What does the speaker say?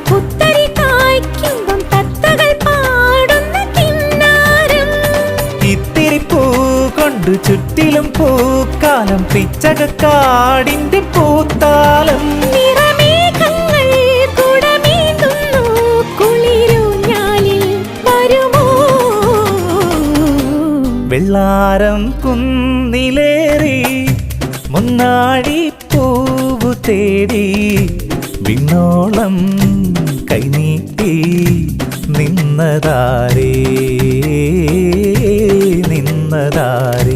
പുത്തരി കായ്ക്കുമ്പം തത്തകൾ പാടുന്ന കിന്നാരം. ഇത്തിരി പൂ കൊണ്ട് ചുറ്റിലും പൂക്കാലം പിച്ചകക്കാടിന്റെ പൂത്താലം. നിറമേഘങ്ങൾ കുടമേന്തുന്നു കുളിരൂഞ്ഞാലിൽ വരുമോ? വെള്ളാരം കുന്നിലേറി മുന്നാടി പൂവു തേടി വിണ്ണോളം കൈനീട്ടി നിന്നതാരേ നിന്നതാരേ.